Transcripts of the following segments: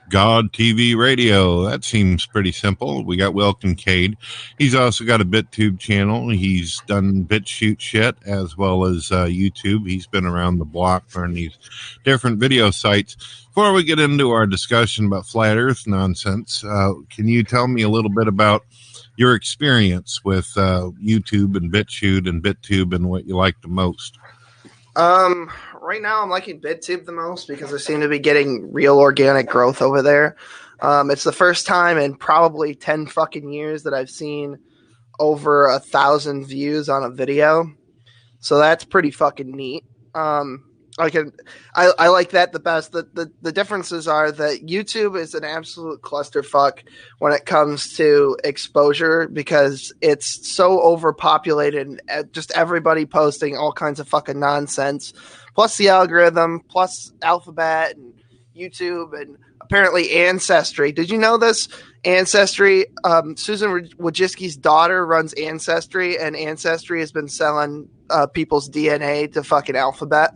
God TV Radio. That seems pretty simple. We got Will Kincaid. He's also got a BitTube channel. He's done BitChute shit as well as YouTube. He's been around the block on these different video sites. Before we get into our discussion about flat Earth nonsense, can you tell me a little bit about your experience with YouTube and BitChute and BitTube and what you like the most? Right now I'm liking BitTube the most because I seem to be getting real organic growth over there. It's the first time in probably 10 fucking years that I've seen over 1,000 views on a video. So that's pretty fucking neat. I like that the best. The differences are that YouTube is an absolute clusterfuck when it comes to exposure because it's so overpopulated and just everybody posting all kinds of fucking nonsense. Plus the algorithm, plus Alphabet and YouTube and apparently Ancestry. Did you know this? Ancestry, Susan Wojcicki's daughter runs Ancestry, and Ancestry has been selling people's DNA to fucking Alphabet.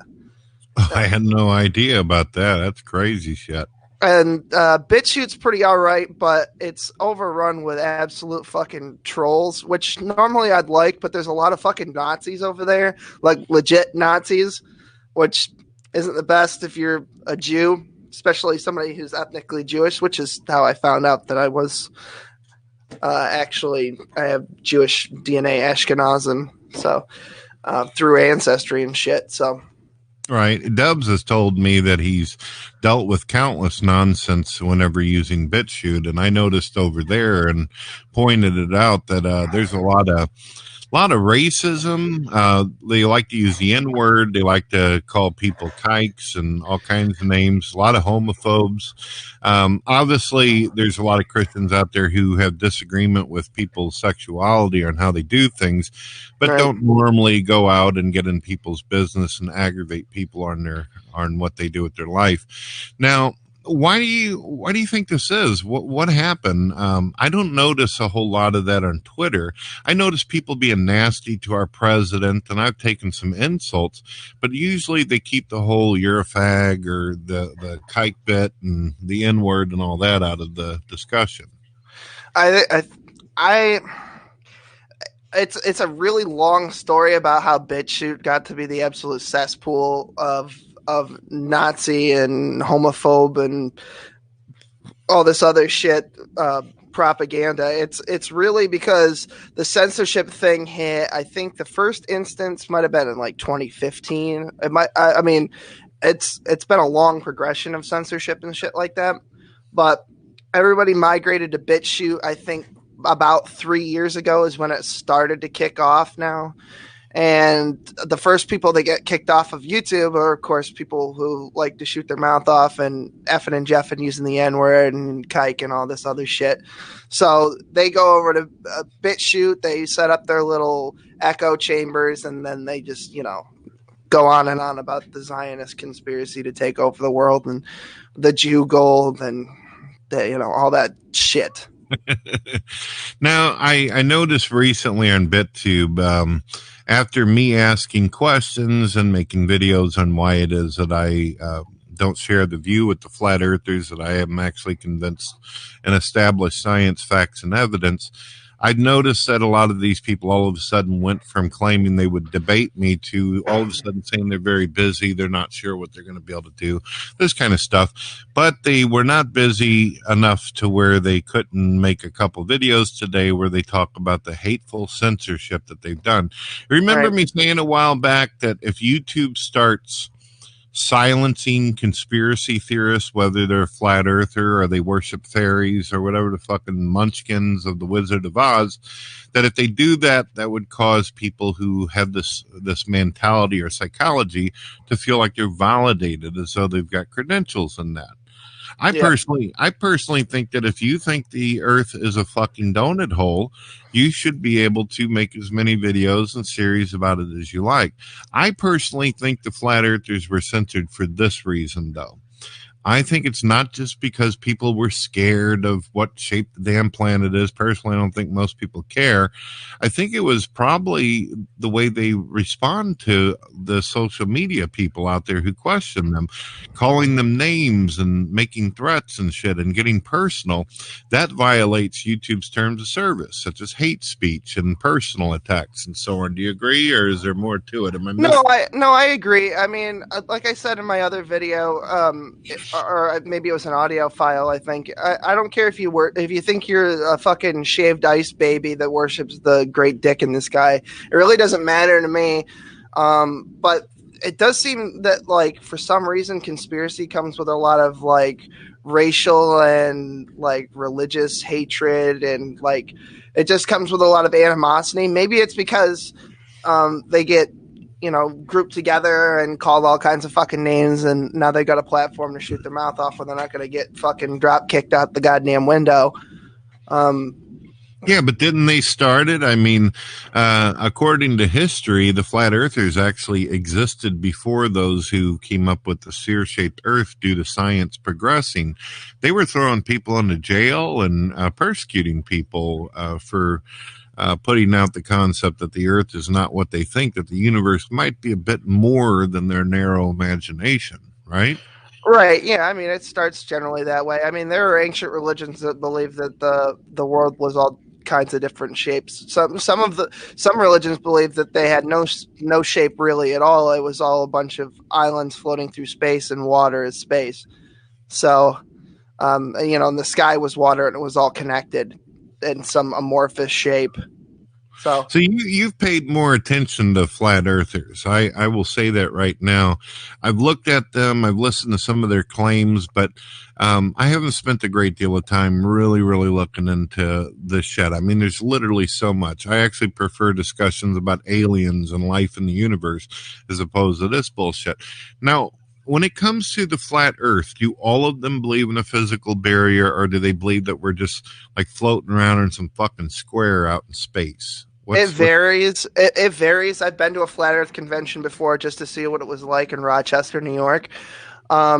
I had no idea about that. That's crazy shit. And BitChute's pretty all right, but it's overrun with absolute fucking trolls, which normally I'd like, but there's a lot of fucking Nazis over there, like legit Nazis, which isn't the best if you're a Jew, especially somebody who's ethnically Jewish, which is how I found out that I was actually, I have Jewish DNA, Ashkenazim, so through Ancestry and shit, so... Right. Dubs has told me that he's dealt with countless nonsense whenever using BitChute, and I noticed over there and pointed it out that there's a lot of racism. They like to use the N-word. They like to call people kikes and all kinds of names. A lot of homophobes. Obviously, there's a lot of Christians out there who have disagreement with people's sexuality and how they do things, but right. Don't normally go out and get in people's business and aggravate people on what they do with their life. Now, why do you think this is? What happened? I don't notice a whole lot of that on Twitter. I notice people being nasty to our president, and I've taken some insults, but usually they keep the whole "you're a fag" or the kike bit and the N-word and all that out of the discussion. It's a really long story about how BitChute got to be the absolute cesspool of Nazi and homophobe and all this other shit propaganda. It's really because the censorship thing hit. I think the first instance might have been in like 2015. I mean, it's been a long progression of censorship and shit like that. But everybody migrated to BitChute. I think about 3 years ago is when it started to kick off now. And the first people that get kicked off of YouTube are, of course, people who like to shoot their mouth off and effing and jeffing using the N-word and kike and all this other shit. So they go over to BitChute, they set up their little echo chambers, and then they just, go on and on about the Zionist conspiracy to take over the world and the Jew gold and, all that shit. Now, I noticed recently on BitTube, after me asking questions and making videos on why it is that I don't share the view with the flat earthers that I am actually convinced and established science, facts, and evidence, I'd noticed that a lot of these people all of a sudden went from claiming they would debate me to all of a sudden saying they're very busy, they're not sure what they're going to be able to do, this kind of stuff. But they were not busy enough to where they couldn't make a couple videos today where they talk about the hateful censorship that they've done. Remember me saying a while back that if YouTube starts silencing conspiracy theorists, whether they're flat earther or they worship fairies or whatever the fucking munchkins of the Wizard of Oz, that if they do that, that would cause people who have this mentality or psychology to feel like they're validated as though they've got credentials in that. I personally think that if you think the earth is a fucking donut hole, you should be able to make as many videos and series about it as you like. I personally think the flat earthers were censored for this reason, though. I think it's not just because people were scared of what shape the damn planet is. Personally, I don't think most people care. I think it was probably the way they respond to the social media people out there who question them, calling them names and making threats and shit and getting personal. That violates YouTube's terms of service, such as hate speech and personal attacks and so on. Do you agree, or is there more to it? Am I missing? No, I agree. I mean, like I said in my other video, or maybe it was an audio file. I think I don't care if you think you're a fucking shaved ice baby that worships the great dick in the sky. It really doesn't matter to me. But it does seem that, like, for some reason, conspiracy comes with a lot of like racial and like religious hatred, and like it just comes with a lot of animosity. Maybe it's because they get, grouped together and called all kinds of fucking names, and now they got a platform to shoot their mouth off when they're not going to get fucking drop kicked out the goddamn window. Yeah, but didn't they start it? I mean, according to history, the flat earthers actually existed before those who came up with the sphere-shaped earth due to science progressing. They were throwing people into jail and persecuting people for putting out the concept that the earth is not what they think, that the universe might be a bit more than their narrow imagination, right? Right. Yeah. I mean, it starts generally that way. I mean, there are ancient religions that believe that the world was all kinds of different shapes. Some religions believe that they had no shape really at all. It was all a bunch of islands floating through space, and water is space. So, and the sky was water, and it was all connected in some amorphous shape. So You've paid more attention to flat earthers. I will say that right now. I've looked at them. I've listened to some of their claims, but I haven't spent a great deal of time really, really looking into this shit. I mean, there's literally so much. I actually prefer discussions about aliens and life in the universe as opposed to this bullshit. Now, when it comes to the flat earth, do all of them believe in a physical barrier, or do they believe that we're just like floating around in some fucking square out in space? it varies. It varies. I've been to a flat Earth convention before just to see what it was like in Rochester, New York,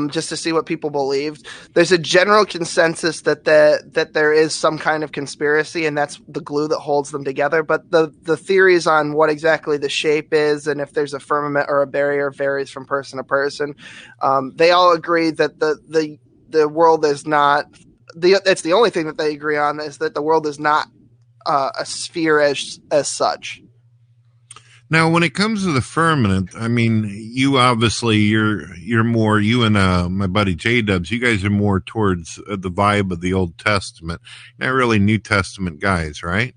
just to see what people believed. There's a general consensus that there is some kind of conspiracy, and that's the glue that holds them together. But the theories on what exactly the shape is and if there's a firmament or a barrier varies from person to person. They all agree that the world is not. That's the only thing that they agree on, is that the world is not a sphere as such. Now, when it comes to the firmament, I mean, you obviously you're more, you and my buddy J Dubs, you guys are more towards the vibe of the Old Testament, not really New Testament guys, right?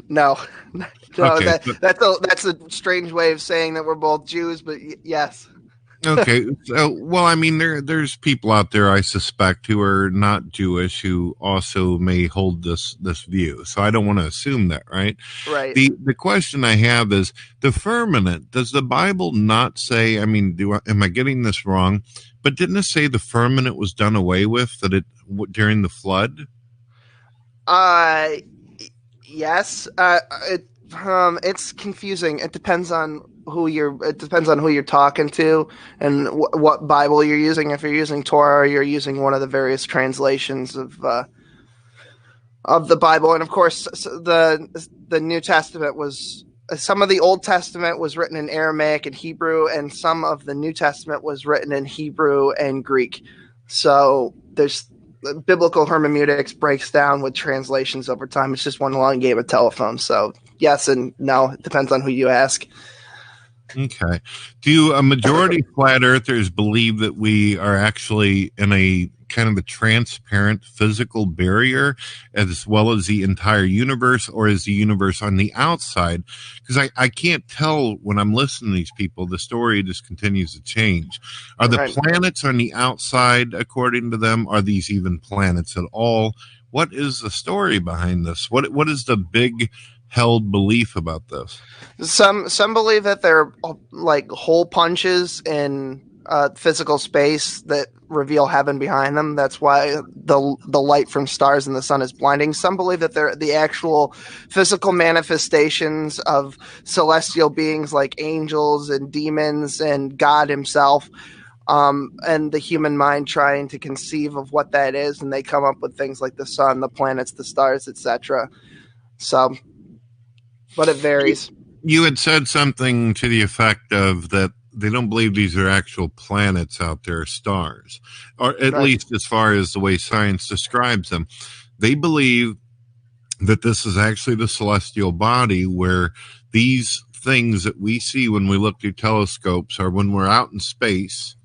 No, no, Okay, that's a strange way of saying that we're both Jews, but yes. okay. So, well, I mean, there's people out there, I suspect, who are not Jewish who also may hold this view. So I don't want to assume that, right? Right. The question I have is the firmament. Does the Bible not say? I mean, am I getting this wrong? But didn't it say the firmament was done away with during the flood? Yes. It's confusing. It depends on who you're talking to and what Bible you're using. If you're using Torah, or you're using one of the various translations of the Bible, and of course the New Testament was. Some of the Old Testament was written in Aramaic and Hebrew, and some of the New Testament was written in Hebrew and Greek. So there's biblical hermeneutics breaks down with translations over time. It's just one long game of telephone. So yes and no. It depends on who you ask. Okay. Do a majority of flat earthers believe that we are actually in a kind of a transparent physical barrier as well as the entire universe, or is the universe on the outside? Because I can't tell when I'm listening to these people. The story just continues to change. Are the planets on the outside, according to them? Are these even planets at all? What is the story behind this? What is the big held belief about this? Some believe that they're like hole punches in physical space that reveal heaven behind them. That's why the light from stars and the sun is blinding. Some believe that they're the actual physical manifestations of celestial beings like angels and demons and God himself. and the human mind trying to conceive of what that is, and they come up with things like the sun, the planets, the stars, etc. So, but it varies. You had said something to the effect of that they don't believe these are actual planets out there, stars, or at Right. least as far as the way science describes them. They believe that this is actually the celestial body where these things that we see when we look through telescopes or when we're out in space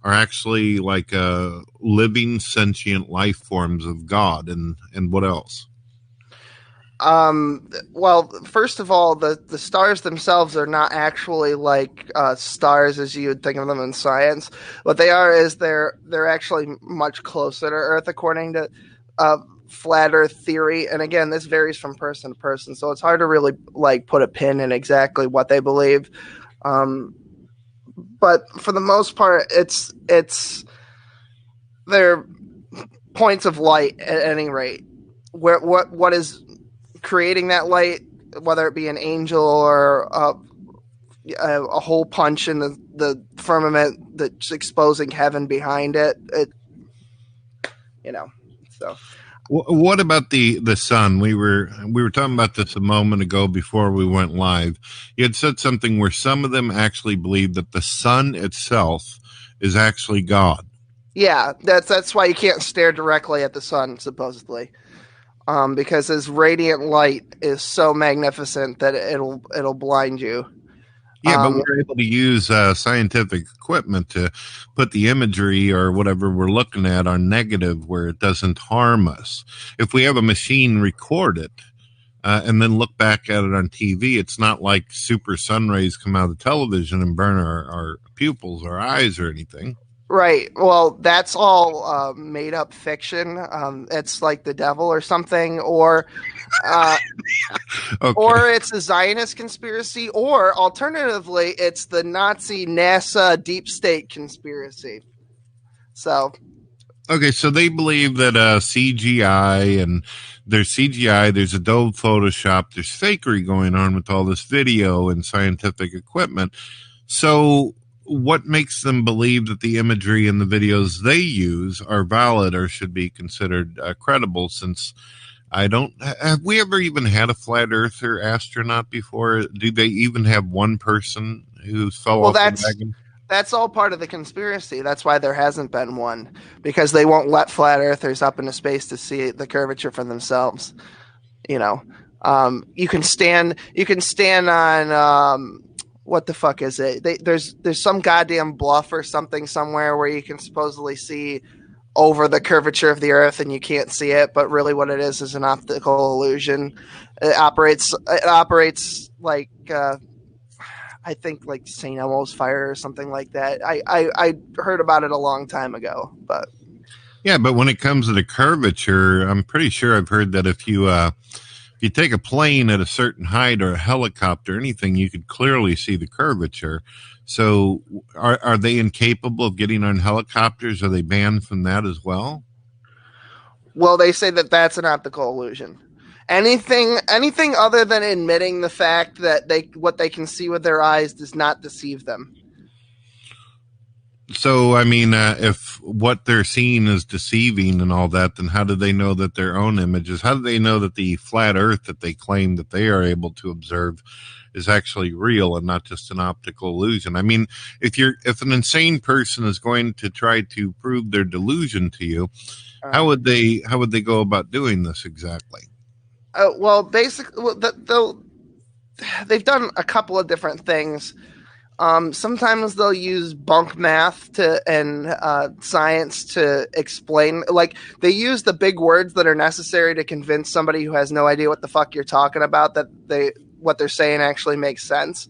are actually like living sentient life forms of God. And what else? Well, first of all, the stars themselves are not actually like stars as you would think of them in science. What they are is they're actually much closer to Earth, according to uh, flat Earth theory. And again, this varies from person to person, so it's hard to really like put a pin in exactly what they believe. Um, but for the most part, it's they're points of light at any rate. Where what is creating that light, whether it be an angel or a hole punch in the firmament that's exposing heaven behind it. You know, so. What about the sun? We were talking about this a moment ago before we went live. You had said something where some of them actually believe that the sun itself is actually God. Yeah, that's why you can't stare directly at the sun, supposedly, because his radiant light is so magnificent that it'll blind you. Yeah, but Um, we're able to use scientific equipment to put the imagery or whatever we're looking at on negative where it doesn't harm us. If we have a machine record it and then look back at it on TV, it's not like super sun rays come out of the television and burn our pupils, our eyes, or anything. Right. Well, that's all made up fiction. It's like the devil or something, uh, Okay. or it's a Zionist conspiracy, or alternatively, it's the Nazi NASA deep state conspiracy. So, Okay, so they believe that CGI and there's CGI, there's Adobe Photoshop, there's fakery going on with all this video and scientific equipment. So, what makes them believe that the imagery and the videos they use are valid or should be considered credible? Since I don't, have we ever even had a flat earther astronaut before? Do they even have one person who fell well, off the that's wagon? that's all part of the conspiracy. That's why there hasn't been one, because they won't let flat earthers up into space to see the curvature for themselves. You know, you can stand on what the fuck is it? There's some goddamn bluff or something somewhere where you can supposedly see over the curvature of the Earth and you can't see it, but really what it is an optical illusion. It operates like I think like St. Elmo's fire or something like that. I heard about it a long time ago, but Yeah, but when it comes to the curvature, I'm pretty sure I've heard that if you take a plane at a certain height or a helicopter, anything, you could clearly see the curvature. So, are they incapable of getting on helicopters? Are they banned from that as well? well, they say that that's an optical illusion. Anything other than admitting the fact that what they can see with their eyes does not deceive them. So, I mean, if what they're seeing is deceiving and all that, then how do they know that their own images? How do they know that the flat Earth that they claim that they are able to observe is actually real and not just an optical illusion? I mean, if an insane person is going to try to prove their delusion to you, Uh, how would they go about doing this exactly? well, basically, they've done a couple of different things. Sometimes they'll use bunk math and science to explain. Like they use the big words that are necessary to convince somebody who has no idea what the fuck you're talking about that what they're saying actually makes sense.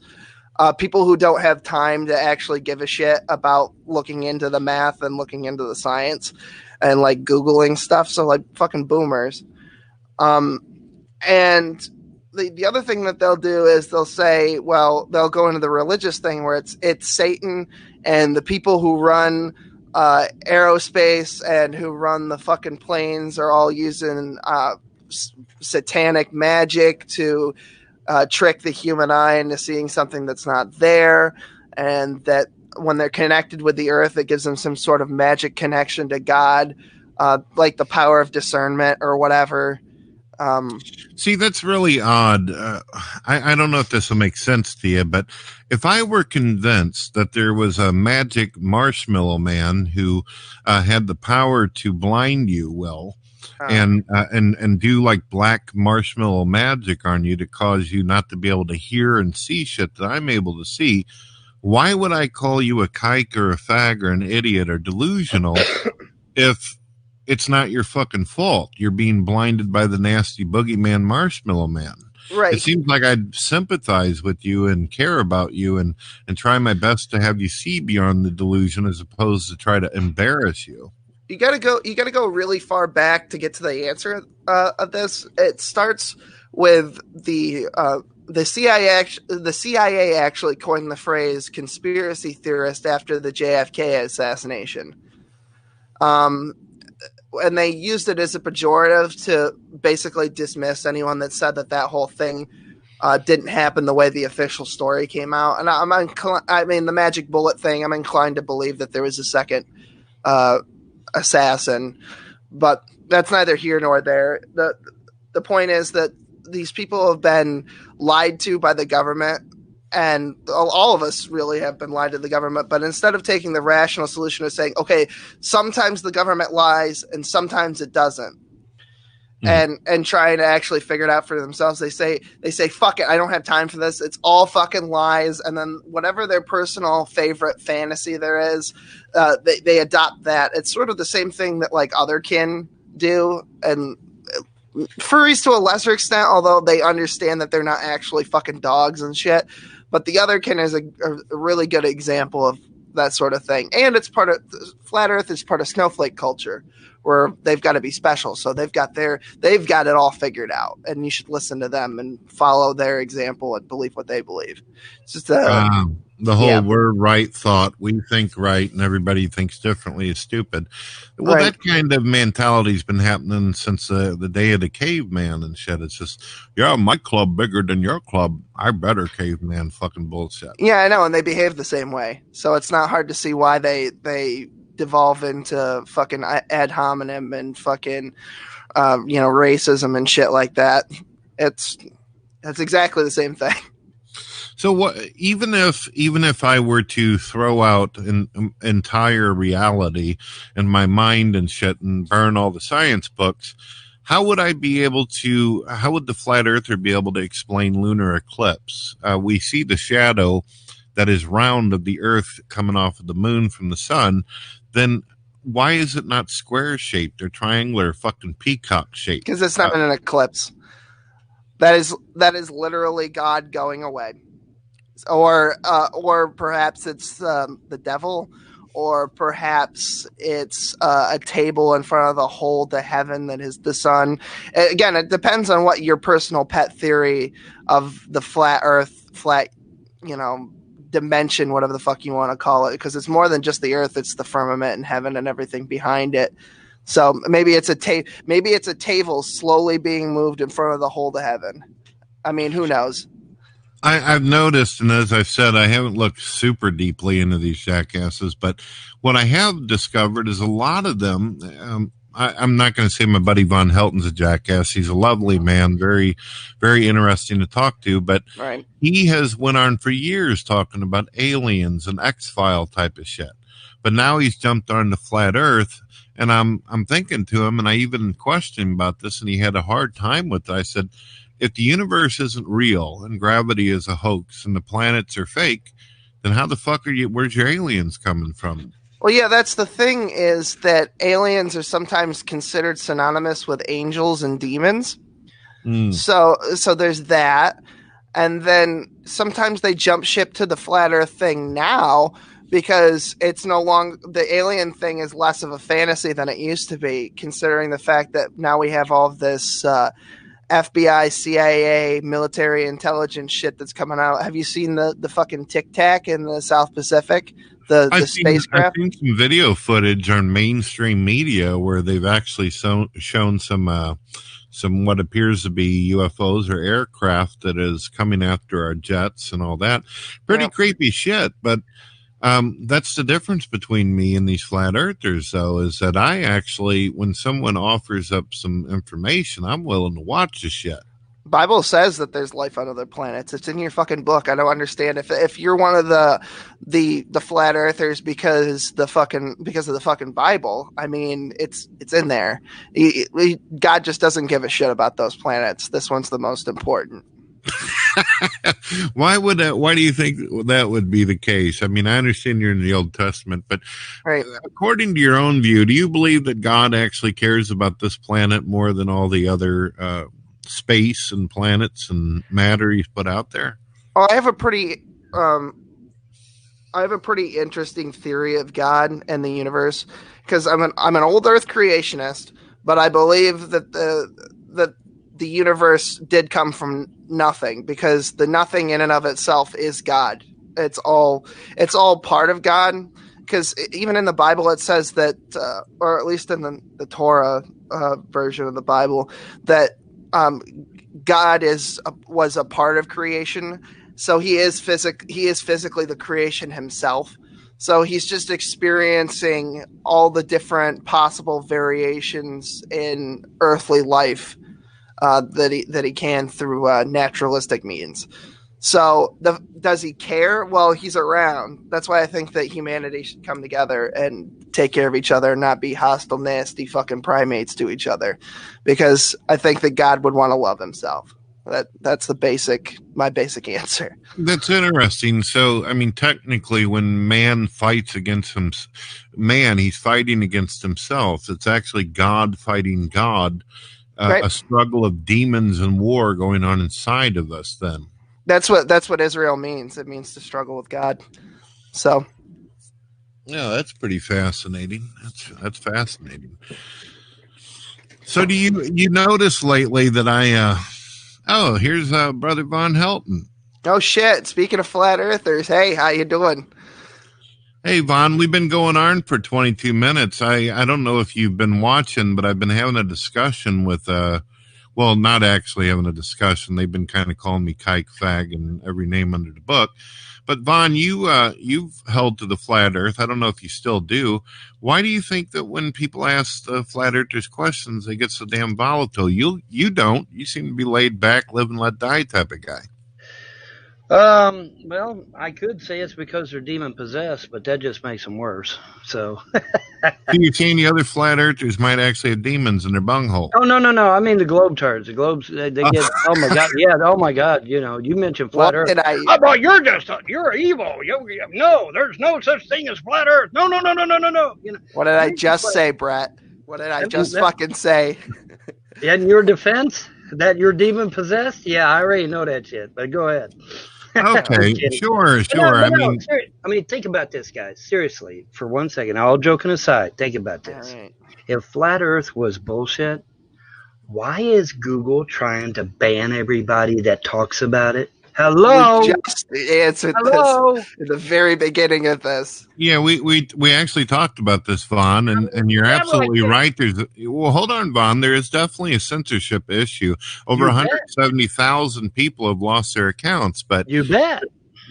People who don't have time to actually give a shit about looking into the math and looking into the science and like Googling stuff. So like fucking boomers. Um, and the other thing that they'll do is they'll say, well, they'll go into the religious thing where it's Satan and the people who run aerospace and who run the fucking planes are all using satanic magic to trick the human eye into seeing something that's not there, and that when they're connected with the earth, it gives them some sort of magic connection to God, like the power of discernment or whatever. See, that's really odd. I don't know if this will make sense to you, but if I were convinced that there was a magic marshmallow man who had the power to blind you, Will, and do like black marshmallow magic on you to cause you not to be able to hear and see shit that I'm able to see, why would I call you a kike or a fag or an idiot or delusional if it's not your fucking fault? You're being blinded by the nasty boogeyman marshmallow man. It right. seems like I'd sympathize with you and care about you and try my best to have you see beyond the delusion as opposed to try to embarrass you. You gotta go really far back to get to the answer of this. It starts with the CIA actually coined the phrase conspiracy theorist after the JFK assassination. And they used it as a pejorative to basically dismiss anyone that said that whole thing didn't happen the way the official story came out. And the magic bullet thing, I'm inclined to believe that there was a second assassin, but that's neither here nor there. The point is that these people have been lied to by the government, and all of us really have been lied to the government. But instead of taking the rational solution of saying, okay, sometimes the government lies and sometimes it doesn't, and trying to actually figure it out for themselves, they say, fuck it, I don't have time for this. It's all fucking lies. And then whatever their personal favorite fantasy there is, they adopt that. It's sort of the same thing that like other kin do, and furries to a lesser extent, although they understand that they're not actually fucking dogs and shit. But the other kin is a really good example of that sort of thing. And it's part of Flat Earth is part of snowflake culture, where they've got to be special. So they've got it all figured out, and you should listen to them and follow their example and believe what they believe. It's just the whole we're right thought, we think right and everybody thinks differently is stupid. Well, right. That kind of mentality's been happening since the day of the caveman and shit. It's just, my club bigger than your club, I better caveman fucking bullshit. Yeah, I know, and they behave the same way. So it's not hard to see why they devolve into fucking ad hominem and fucking racism and shit like that. That's exactly the same thing. So what? Even if I were to throw out an entire reality in my mind and shit and burn all the science books, how would the flat earther be able to explain lunar eclipse? We see the shadow that is round of the earth coming off of the moon from the sun. Then why is it not square shaped or triangular fucking peacock shaped? Because it's not an eclipse. That is literally God going away. Or perhaps it's the devil, or perhaps it's a table in front of the hole to heaven that is the sun. Again, it depends on what your personal pet theory of the flat earth, dimension, whatever the fuck you want to call it, because it's more than just the earth, it's the firmament and heaven and everything behind it. So maybe it's a table slowly being moved in front of the hole to heaven. I mean, who knows? I've noticed, and as I've said, I haven't looked super deeply into these jackasses, but what I have discovered is a lot of them, I'm not going to say my buddy Von Helton's a jackass. He's a lovely man, very, very interesting to talk to, but right. He has went on for years talking about aliens and X-File type of shit. But now he's jumped on the flat earth, and I'm thinking to him, and I even questioned him about this, and he had a hard time with it. I said, if the universe isn't real and gravity is a hoax and the planets are fake, then how the fuck where's your aliens coming from? Well, yeah, that's the thing, is that aliens are sometimes considered synonymous with angels and demons. So there's that. And then sometimes they jump ship to the flat earth thing now because it's no longer, the alien thing is less of a fantasy than it used to be, considering the fact that now we have all of this FBI, CIA, military intelligence shit that's coming out. Have you seen the fucking Tic Tac in the South Pacific? The spacecraft? I've seen some video footage on mainstream media where they've actually shown some what appears to be UFOs or aircraft that is coming after our jets and all that. Pretty creepy shit, but That's the difference between me and these flat earthers, though, is that I actually, when someone offers up some information, I'm willing to watch the shit. Bible says that there's life on other planets. It's in your fucking book. I don't understand if you're one of the flat earthers because of the fucking Bible. I mean, it's in there. God just doesn't give a shit about those planets. This one's the most important. Why do you think that would be the case? I mean, I understand you're in the Old Testament, but right. According to your own view, do you believe that God actually cares about this planet more than all the other space and planets and matter he's put out there? Oh, I have a pretty interesting theory of God and the universe, because I'm an old Earth creationist, but I believe that the universe did come from nothing, because the nothing in and of itself is God. It's all part of God, because even in the Bible it says that, or at least in the Torah version of the Bible, that God was a part of creation. So he is physically the creation himself. So he's just experiencing all the different possible variations in earthly life that he can through naturalistic means. So does he care? Well, he's around. That's why I think that humanity should come together and take care of each other and not be hostile, nasty fucking primates to each other. Because I think that God would want to love himself. That's my basic answer. That's interesting. So, I mean, technically, when man fights against he's fighting against himself. It's actually God fighting God. Right. A struggle of demons and war going on inside of us. Then that's what Israel means. It means to struggle with God. So, yeah, that's pretty fascinating. That's fascinating. So, do you notice lately that here's Brother Von Helton. Oh shit! Speaking of flat earthers, hey, how you doing? Hey, Vaughn, we've been going on for 22 minutes. I don't know if you've been watching, but I've been having a discussion with, well, not actually having a discussion. They've been kind of calling me kike, fag, and every name under the book. But, Vaughn, you've held to the flat earth. I don't know if you still do. Why do you think that when people ask the flat earthers questions, they get so damn volatile? You don't. You seem to be laid back, live and let die type of guy. Well, I could say it's because they're demon possessed, but that just makes them worse. So, do you see any other flat earthers might actually have demons in their bunghole? Oh, no. I mean, the globe turds. The globes, they get, oh my God. Yeah. Oh my God. You know, you mentioned flat earth. But you're evil. No, there's no such thing as flat earth. No. You know, what did I just say, Brett? What did I just fucking say? In your defense, that you're demon possessed? Yeah, I already know that shit, but go ahead. Okay, sure. No, I mean, think about this, guys. Seriously, for 1 second, all joking aside, think about this. Right. If flat Earth was bullshit, why is Google trying to ban everybody that talks about it? Hello. We just answered this in the very beginning of this. Yeah, we actually talked about this, Vaughn, and you're absolutely right. Hold on, Vaughn. There is definitely a censorship issue. Over 170,000 people have lost their accounts, but you bet.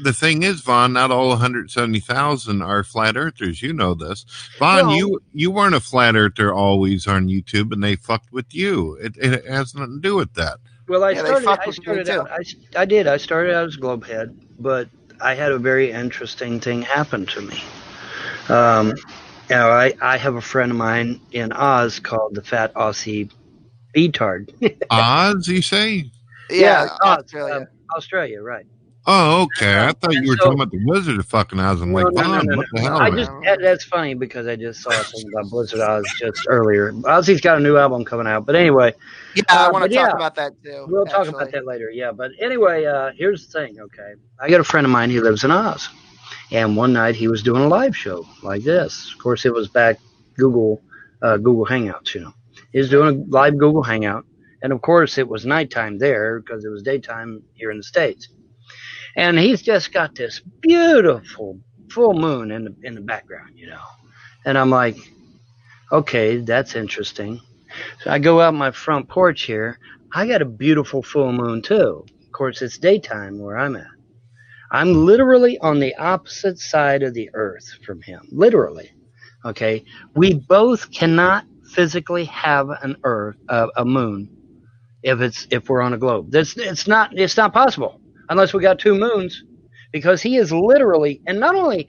The thing is, Vaughn, not all 170,000 are flat earthers. You know this, Vaughn. You weren't a flat earther always on YouTube, and they fucked with you. It has nothing to do with that. Well, I started out. I did. I started out as Globehead, but I had a very interesting thing happen to me. I have a friend of mine in Oz called the Fat Aussie Beatard. Oz, you say? Yeah, Australia, right. Oh, okay. I thought you were talking about the Wizard of fucking Oz. I'm like, Vaughn, what the hell? That's funny because I just saw something about Blizzard Oz just earlier. Ozzy's got a new album coming out, but anyway. Yeah, I want to talk about that too. We'll talk about that later, yeah. But anyway, here's the thing, okay? I got a friend of mine, he lives in Oz. And one night he was doing a live show like this. Of course, it was back Google Hangouts, you know. He was doing a live Google Hangout. And of course, it was nighttime there because it was daytime here in the States. And he's just got this beautiful full moon in the background, you know. And I'm like, okay, that's interesting. So I go out my front porch here. I got a beautiful full moon too. Of course, it's daytime where I'm at. I'm literally on the opposite side of the earth from him. Literally. Okay. We both cannot physically have an earth, a moon, if we're on a globe. It's not possible unless we got two moons, because he is literally, and not only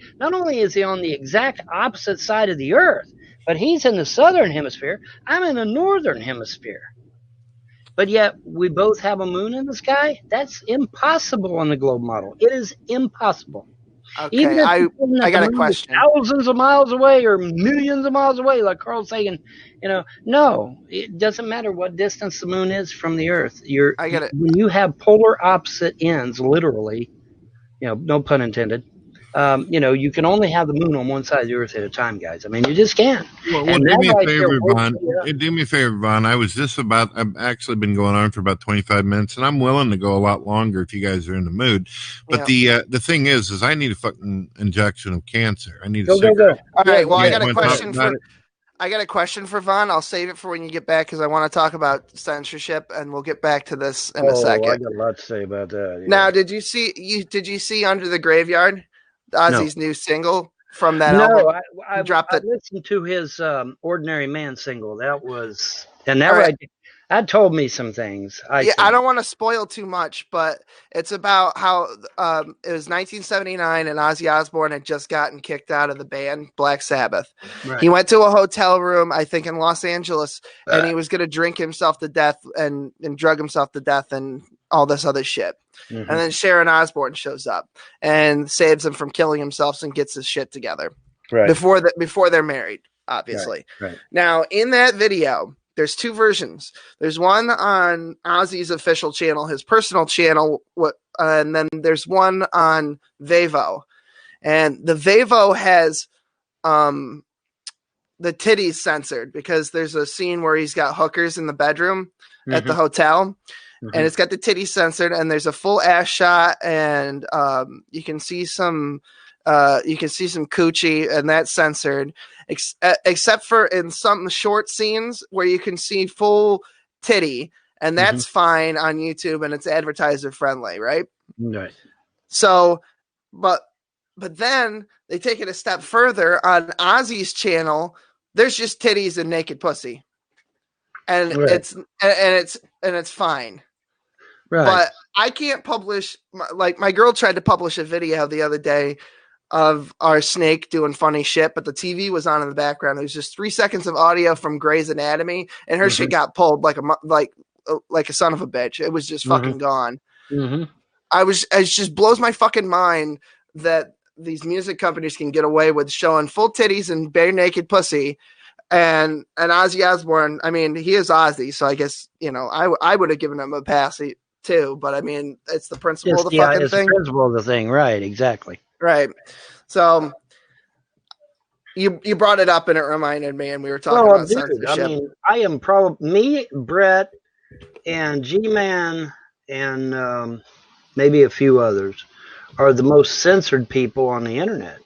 is he on the exact opposite side of the earth, but he's in the southern hemisphere. I'm in the northern hemisphere. But yet we both have a moon in the sky. That's impossible on the globe model. It is impossible. Even Okay, if I got a the moon is question. thousands of miles away or millions of miles away, like Carl Sagan, no, it doesn't matter what distance the moon is from the Earth. I got it. When you have polar opposite ends, literally, no pun intended. You can only have the moon on one side of the Earth at a time, guys. I mean, you just can't. Well, And do that me a right there, favor, Vaughn. Do me a favor, Vaughn. I've actually been going on for about 25 minutes, and I'm willing to go a lot longer if you guys are in the mood. But the thing is I need a fucking injection of cancer. I need a cigarette. Go. All right. Well, I You got a wanna talk question about for. it? I got a question for Vaughn. I'll save it for when you get back because I want to talk about censorship, and we'll get back to this in a second. I got a lot to say about that. Yeah. Now, did you see Under the Graveyard, Ozzy's new single from that No, album? I dropped it. listened to his Ordinary Man single. That was, and that All right. that told me some things. I don't want to spoil too much, but it's about how it was 1979 and Ozzy Osbourne had just gotten kicked out of the band Black Sabbath. Right. He went to a hotel room, I think in Los Angeles, and he was going to drink himself to death and drug himself to death and all this other shit. Mm-hmm. And then Sharon Osbourne shows up and saves him from killing himself and gets his shit together. Right. Before they're married, obviously. Right. Now, in that video, there's two versions. There's one on Ozzy's official channel, his personal channel, and then there's one on Vevo. And the Vevo has the titties censored because there's a scene where he's got hookers in the bedroom at the hotel. Mm-hmm. And it's got the titties censored, and there's a full ass shot, and you can see some coochie, and that's censored, except for in some short scenes where you can see full titty, and that's fine on YouTube, and it's advertiser friendly, right? Right. So, but then they take it a step further on Ozzy's channel. There's just titties and naked pussy, and it's fine. Right. But I can't publish. My girl tried to publish a video the other day of our snake doing funny shit, but the TV was on in the background. It was just 3 seconds of audio from Grey's Anatomy, and her shit got pulled like a son of a bitch. It was just fucking gone. Mm-hmm. It just blows my fucking mind that these music companies can get away with showing full titties and bare naked pussy. And Ozzy Osbourne, I mean, he is Ozzy, so I guess, I would have given him a pass too, but I mean, it's the principle of the fucking thing. The principle of the thing, right? Exactly. Right. So you brought it up and it reminded me, and we were talking about censorship. I mean, I am probably me, Brett, and G-Man, and maybe a few others are the most censored people on the internet.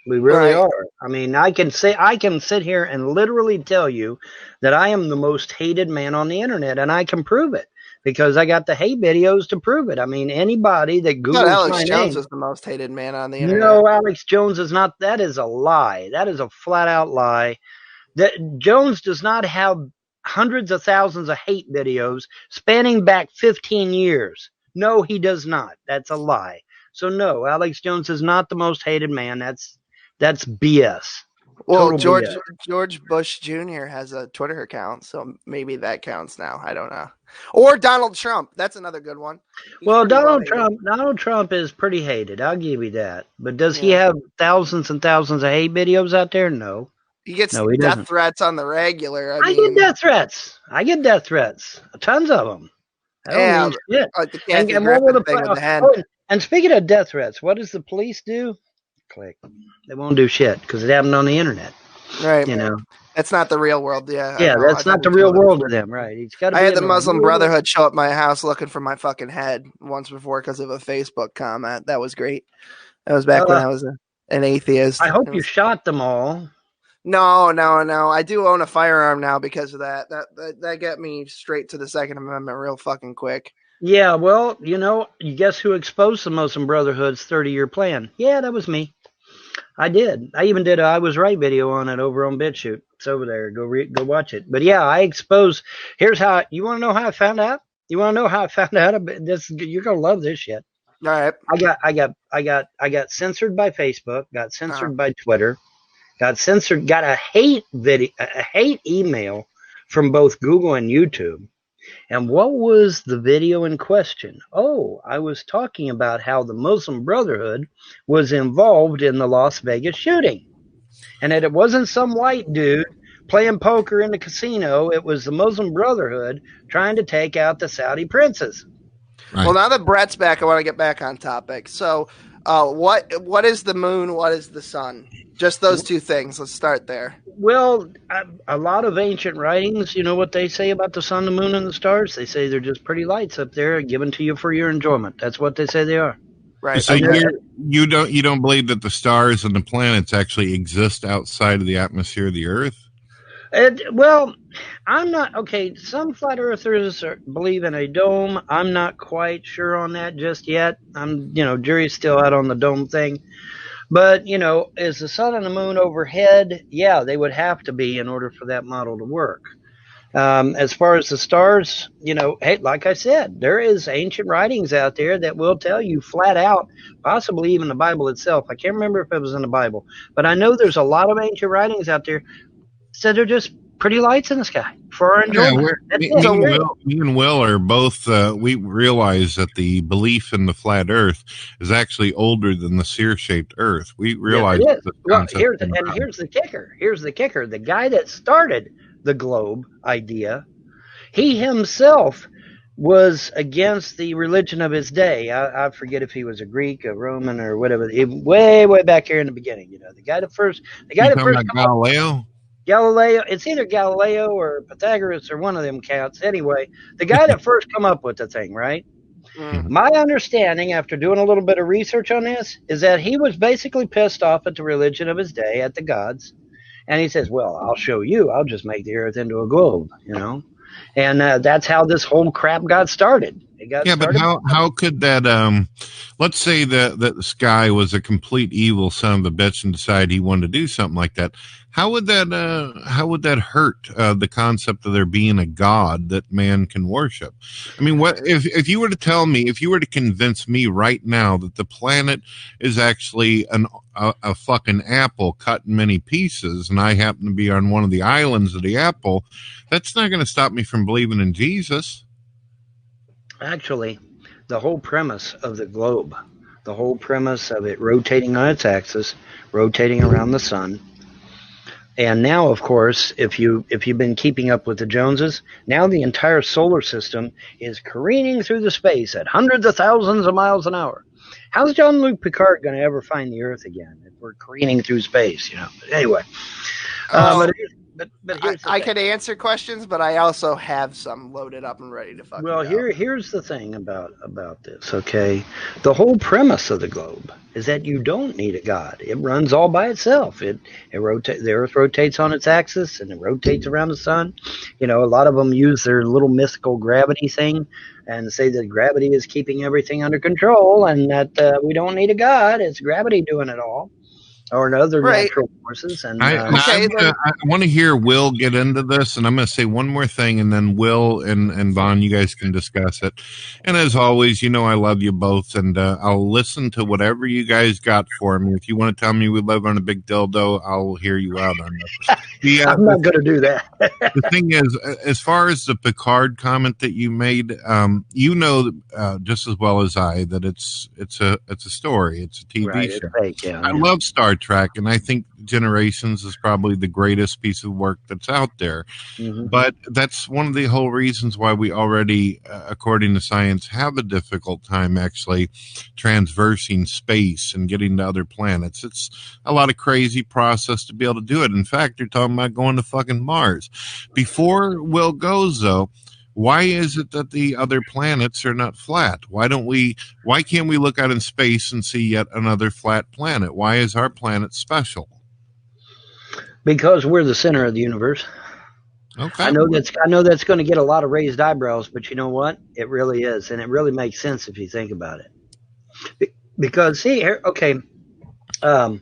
We really are. I mean, I can sit here and literally tell you that I am the most hated man on the internet, and I can prove it because I got the hate videos to prove it. I mean, anybody that Googles Alex Jones is the most hated man on the internet. No, Alex Jones is not. That is a lie. That is a flat out lie. That Jones does not have hundreds of thousands of hate videos spanning back 15 years. No, he does not. That's a lie. So no, Alex Jones is not the most hated man. That's BS. Well, George Bush Jr. has a Twitter account, so maybe that counts now. I don't know. Or Donald Trump. That's another good one. Well, Donald Trump is pretty hated. I'll give you that. But does he have thousands and thousands of hate videos out there? No. He gets death threats on the regular. I get death threats. Tons of them. I don't mean shit. Like the Kathy Griffin thing with the head. And speaking of death threats, what does the police do? Click. They won't do shit because it happened on the internet. Right. That's not the real world. Yeah. Yeah, that's not the real world to them. Right. I had the Muslim Brotherhood show up my house looking for my fucking head once before because of a Facebook comment. That was great. That was back when I was an atheist. I hope you shot them all. No. I do own a firearm now because of that. That got me straight to the Second Amendment real fucking quick. Yeah, well, you guess who exposed the Muslim Brotherhood's 30-year plan? Yeah, that was me. I did. I even did a I Was Right video on it over on BitChute. It's over there. Go watch it. But yeah, I exposed. Here's how. You want to know how I found out? You want to know how I found out about this? You're gonna love this shit. All right. I got censored by Facebook. Got censored by Twitter. Got censored. Got a hate email from both Google and YouTube. And what was the video in question? Oh, I was talking about how the Muslim Brotherhood was involved in the Las Vegas shooting. And that it wasn't some white dude playing poker in the casino. It was the Muslim Brotherhood trying to take out the Saudi princes. Right. Well, now that Brett's back, I want to get back on topic. So, what is the moon? What is the sun? Just those two things. Let's start there. Well, a lot of ancient writings, you know what they say about the sun, the moon, and the stars? They say they're just pretty lights up there given to you for your enjoyment. That's what they say they are. Right. So you don't believe that the stars and the planets actually exist outside of the atmosphere of the Earth? Well, I'm not okay. Some flat earthers believe in a dome. I'm not quite sure on that just yet. Jury's still out on the dome thing. But, is the sun and the moon overhead? Yeah, they would have to be in order for that model to work. As far as the stars, hey, like I said, there is ancient writings out there that will tell you flat out, possibly even the Bible itself. I can't remember if it was in the Bible, but I know there's a lot of ancient writings out there that are just pretty lights in the sky for our enjoyment. Me and Will are both, we realize that the belief in the flat earth is actually older than the sphere-shaped earth. We realize here's the kicker. Here's the kicker. The guy that started the globe idea, he himself was against the religion of his day. I forget if he was a Greek, a Roman, or whatever. Way back here in the beginning, the guy that first Galileo. Galileo, it's either Galileo or Pythagoras or one of them cats. Anyway, the guy that first come up with the thing, right? My understanding, after doing a little bit of research on this, is that he was basically pissed off at the religion of his day, at the gods. And he says, well, I'll show you. I'll just make the earth into a globe, And that's how this whole crap got started. But how could that, let's say that this guy was a complete evil son of a bitch and decided he wanted to do something like that. How would that hurt the concept of there being a God that man can worship? I mean, what if you were to tell me, if you were to convince me right now that the planet is actually a fucking apple cut in many pieces, and I happen to be on one of the islands of the apple, that's not going to stop me from believing in Jesus. Actually, the whole premise of the globe, the whole premise of it rotating on its axis, rotating around the sun. And now, of course, if you've been keeping up with the Joneses, now the entire solar system is careening through the space at hundreds of thousands of miles an hour. How's Jean-Luc Picard going to ever find the Earth again if we're careening through space? But anyway, but I could answer questions, but I also have some loaded up and ready to fucking go. Here's the thing about this, okay? The whole premise of the globe is that you don't need a god. It runs all by itself. The Earth rotates on its axis, and it rotates around the sun. A lot of them use their little mythical gravity thing and say that gravity is keeping everything under control, and that we don't need a god. It's gravity doing it all. Or other natural forces. And I want to hear Will get into this, and I'm going to say one more thing, and then Will and Vaughn, you guys can discuss it. And as always, I love you both, and I'll listen to whatever you guys got for me. If you want to tell me we live on a big dildo, I'll hear you out on this. I'm not going to do that. The thing is, as far as the Picard comment that you made, just as well as I that it's a story, it's a TV show. Fake, yeah. I love Star Trek, and I think Generations is probably the greatest piece of work that's out there. Mm-hmm. But that's one of the whole reasons why we already, according to science, have a difficult time actually transversing space and getting to other planets. It's a lot of crazy process to be able to do it. In fact, you're talking about going to fucking Mars. Before Will goes, though, why is it that the other planets are not flat? Why can't we look out in space and see yet another flat planet? Why is our planet special? Because we're the center of the universe. Okay. I know that's going to get a lot of raised eyebrows, but you know what? It really is, and it really makes sense if you think about it. Because see here, okay, um,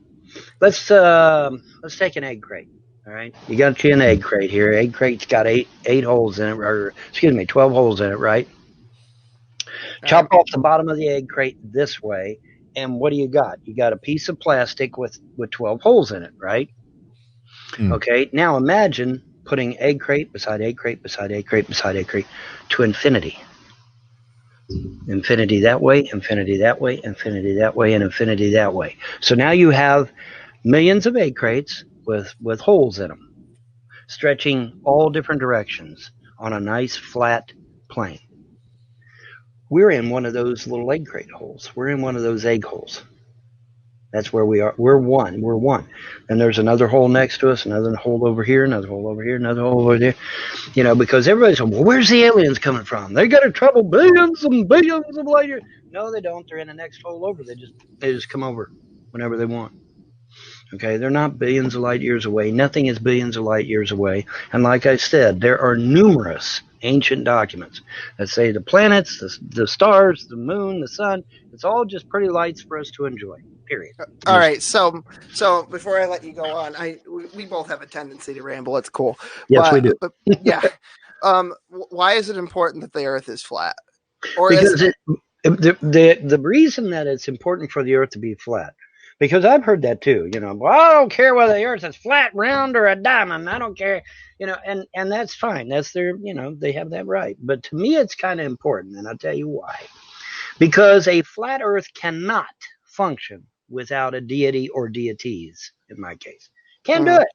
let's take an egg crate. All right, you got you an egg crate here. Egg crate's got eight holes in it, or excuse me, 12 holes in it, right? Chop off the bottom of the egg crate this way, and what do you got? You got a piece of plastic with 12 holes in it, right? Mm. Okay, now imagine putting egg crate beside egg crate beside egg crate beside egg crate to infinity. Infinity that way, infinity that way, infinity that way, and infinity that way. So now you have millions of egg crates with holes in them, stretching all different directions on a nice flat plane. We're in one of those little egg crate holes. We're in one of those egg holes. That's where we are. We're one. We're one. And there's another hole next to us, another hole over here, another hole over here, another hole over there. You know, because everybody's saying, well, where's the aliens coming from? They got to travel billions and billions of light years. No, they don't. They're in the next hole over. They just come over whenever they want. Okay, they're not billions of light years away. Nothing is billions of light years away. And like I said, there are numerous ancient documents that say the planets, the stars, the moon, the sun, it's all just pretty lights for us to enjoy. Period. All right, so before I let you go on, we both have a tendency to ramble. It's cool. Yes, we do. But yeah. Why is it important that the Earth is flat? Or because the reason that it's important for the Earth to be flat, because I've heard that too. You know, well, I don't care whether the Earth is flat, round, or a diamond. I don't care. You know, and that's fine. That's their, you know, they have that right. But to me, it's kind of important, and I'll tell you why. Because a flat Earth cannot function without a deity or deities, in my case. Can't do it.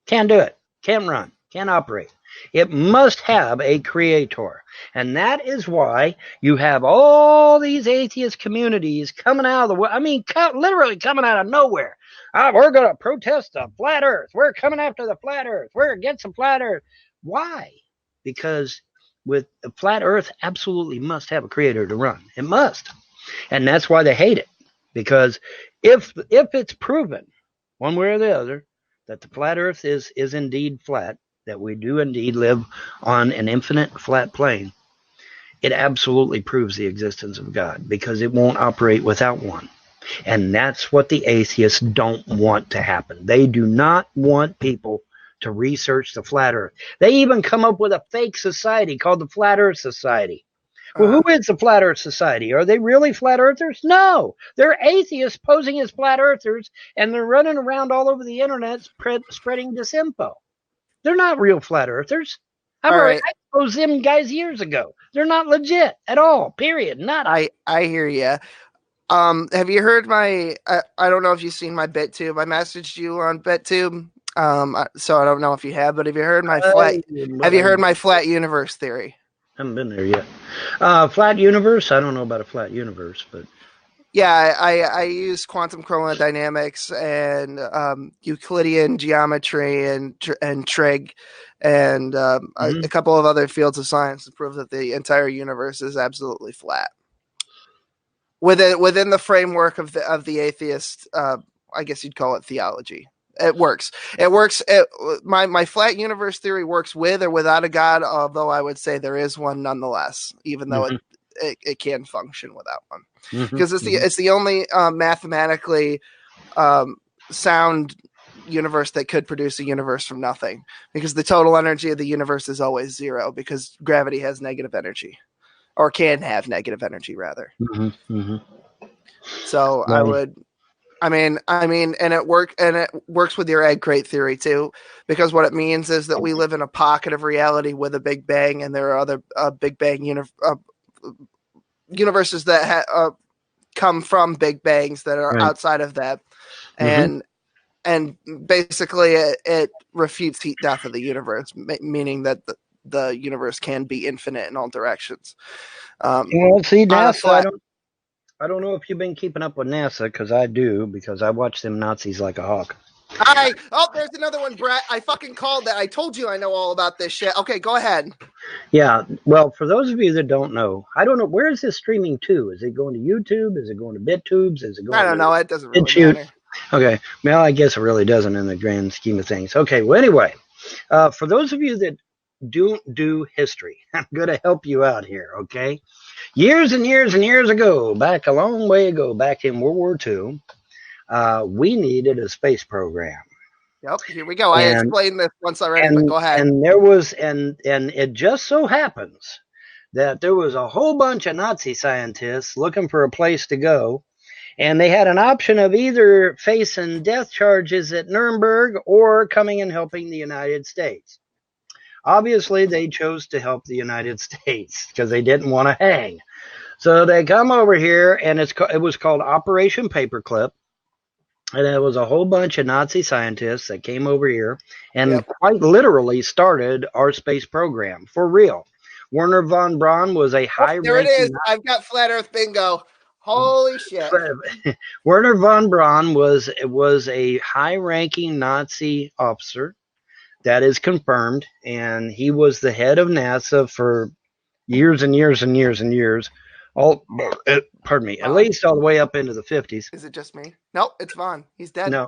Can't do it. Can't run. Can't operate. It must have a creator. And that is why you have all these atheist communities coming out of the, I mean, literally coming out of nowhere. We're going to protest the flat Earth. We're coming after the flat Earth. We're against the flat Earth. Why? Because with the flat Earth absolutely must have a creator to run. It must. And that's why they hate it. Because if it's proven one way or the other that the flat Earth is indeed flat, that we do indeed live on an infinite flat plane, it absolutely proves the existence of God, because it won't operate without one. And that's what the atheists don't want to happen. They do not want people to research the flat Earth. They even come up with a fake society called the Flat Earth Society. Well, who is the Flat Earth Society? Are they really flat earthers? No. They're atheists posing as flat earthers, and they're running around all over the internet spreading disinfo. They're not real flat earthers. I exposed them guys years ago. They're not legit at all. Period. Not. I hear you. Have you heard my? I don't know if you've seen my BitTube. I messaged you on BitTube. So I don't know if you have, but have you heard my flat universe theory? I haven't been there yet. Flat universe? I don't know about a flat universe, but yeah, I use quantum chromodynamics and Euclidean geometry and trig and a couple of other fields of science to prove that the entire universe is absolutely flat. Within the framework of the atheist, I guess you'd call it theology. It works. My flat universe theory works with or without a god, although I would say there is one nonetheless, even though it can function without one, because it's the only mathematically sound universe that could produce a universe from nothing, because the total energy of the universe is always zero, because gravity has negative energy, or can have negative energy rather. So I mean, and it works with your egg crate theory too, because what it means is that we live in a pocket of reality with a Big Bang, and there are other Big Bang universes that come from Big Bangs that are outside of that, and basically it refutes heat death of the universe, meaning that the universe can be infinite in all directions. Well, see, NASA, I don't know if you've been keeping up with NASA, because I do, because I watch them Nazis like a hawk. There's another one, Brett. I fucking called that. I told you I know all about this shit. Okay, go ahead. Yeah, well, for those of you that don't know, I don't know, where is this streaming to? Is it going to YouTube? Is it going to BitTubes? Is it going? I don't know. It doesn't really matter. Okay, well, I guess it really doesn't in the grand scheme of things. Okay, well, anyway, for those of you that do history. I'm going to help you out here, okay? Years and years and years ago, back a long way ago, back in World War II, we needed a space program. Yep, here we go. I explained this once already, but go ahead. And there was, and it just so happens that there was a whole bunch of Nazi scientists looking for a place to go, and they had an option of either facing death charges at Nuremberg or coming and helping the United States. Obviously, they chose to help the United States because they didn't want to hang. So they come over here, and it was called Operation Paperclip. And it was a whole bunch of Nazi scientists that came over here and quite literally started our space program for real. Werner von Braun was a high-ranking... There it is. I've got flat Earth bingo. Holy shit. Werner von Braun was a high-ranking Nazi officer. That is confirmed. And he was the head of NASA for years and years and years and years. At least all the way up into the 50s. Is it just me? Nope, it's Vaughn. He's dead. No.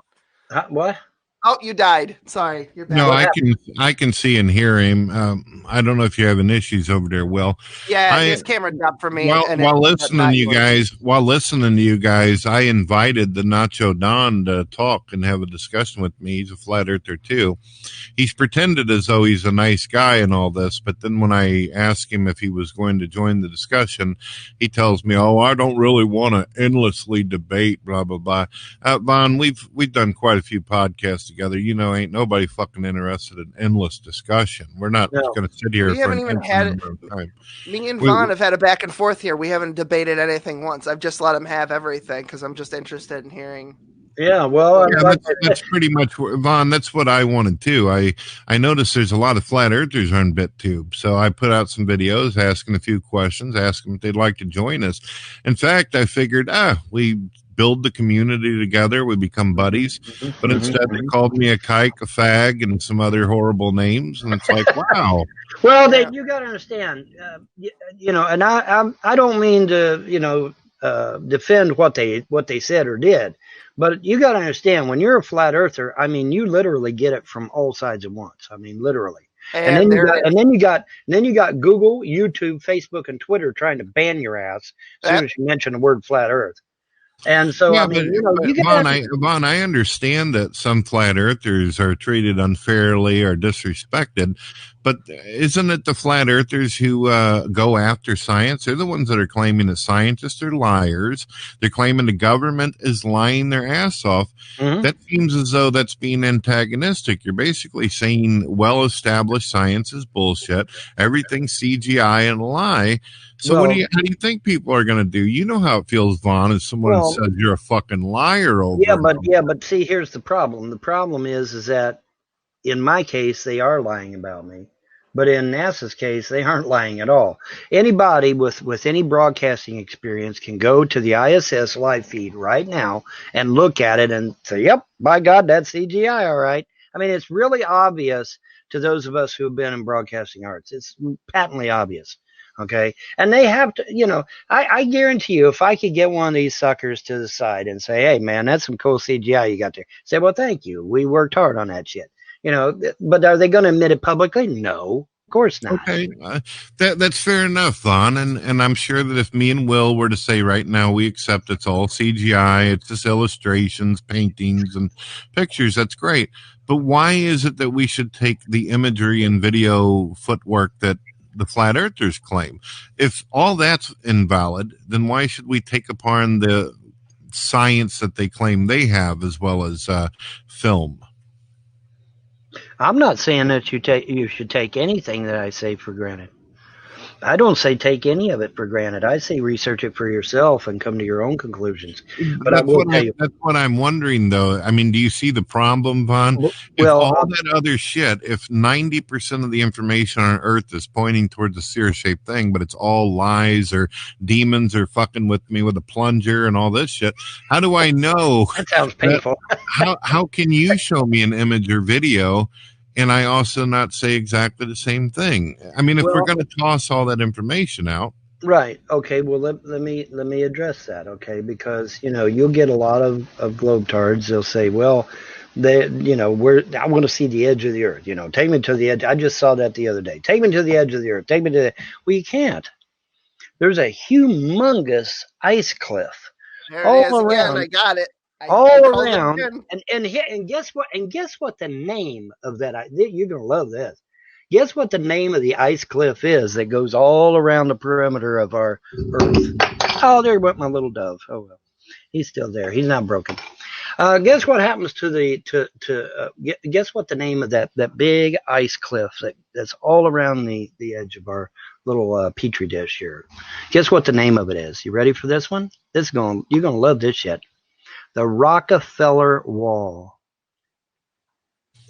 What? Oh, you died. Sorry. You're back. No, I can see and hear him. I don't know if you're having issues over there, Will. Yeah, his camera dropped for me. While listening to you guys, I invited the Nacho Don to talk and have a discussion with me. He's a flat earther too. He's pretended as though he's a nice guy and all this, but then when I asked him if he was going to join the discussion, he tells me, "Oh, I don't really want to endlessly debate." Blah blah blah. Vaughn, we've done quite a few podcasts together. You know, ain't nobody fucking interested in endless discussion. We're not going to sit here. We haven't even had it. Me and Vaughn have had a back and forth here. We haven't debated anything once. I've just let him have everything because I'm just interested in hearing. Yeah, well, that's pretty much, Vaughn, that's what I wanted too. I noticed there's a lot of flat earthers on BitTube, so I put out some videos asking a few questions, asking if they'd like to join us. In fact, I figured, we build the community together, we become buddies, but instead they called me a kike, a fag, and some other horrible names, and it's like, wow. Well, you got to understand, and I don't mean to, defend what they said or did. But you got to understand, when you're a flat earther, I mean, you literally get it from all sides at once. I mean, literally. And then you got Google, YouTube, Facebook, and Twitter trying to ban your ass as soon as you mention the word flat Earth. And so, yeah, Vaughn, I understand that some flat earthers are treated unfairly or disrespected, but isn't it the flat earthers who go after science? They're the ones that are claiming that scientists are liars. They're claiming the government is lying their ass off. That seems as though that's being antagonistic. You're basically saying well-established science is bullshit. Everything's CGI and a lie. So how do you think people are going to do? You know how it feels, Vaughn, as someone says you're a fucking liar over. But see, here's the problem. The problem is that in my case, they are lying about me. But in NASA's case, they aren't lying at all. Anybody with any broadcasting experience can go to the ISS live feed right now and look at it and say, yep, by God, that's CGI, all right. I mean, it's really obvious to those of us who have been in broadcasting arts. It's patently obvious. Okay. And they have to, I guarantee you, if I could get one of these suckers to the side and say, hey, man, that's some cool CGI you got there. Say, well, thank you. We worked hard on that shit. But are they going to admit it publicly? No, of course not. Okay. That's fair enough, Vaughn. And I'm sure that if me and Will were to say right now, we accept it's all CGI, it's just illustrations, paintings, and pictures, that's great. But why is it that we should take the imagery and video footwork that the flat earthers claim? If all that's invalid, then why should we take upon the science that they claim they have as well as film? I'm not saying that you should take anything that I say for granted. I don't say take any of it for granted. I say research it for yourself and come to your own conclusions. But that's what I'm wondering, though. I mean, do you see the problem, Vaughn? Well, all that other shit, if 90% of the information on Earth is pointing towards a sphere-shaped thing, but it's all lies or demons are fucking with me with a plunger and all this shit, how do I know? That sounds painful. How can you show me an image or video and I also not say exactly the same thing? I mean, if we're going to toss all that information out. Right. Okay. Well, let me address that. Okay. Because, you'll get a lot of globetards. They'll say, well, I want to see the edge of the earth. Take me to the edge. I just saw that the other day. Take me to the edge of the earth. Take me to the. Well, you can't. There's a humongous ice cliff There it all is again. I around, got it. I all called it around, again. and guess what? And guess what the name of that? You're gonna love this. Guess what the name of the ice cliff is that goes all around the perimeter of our Earth? Oh, there went my little dove. Oh well, he's still there. He's not broken. Guess what happens to guess what the name of that big ice cliff that's all around the edge of our little petri dish here? Guess what the name of it is? You ready for this one? You're gonna love this shit. The Rockefeller Wall.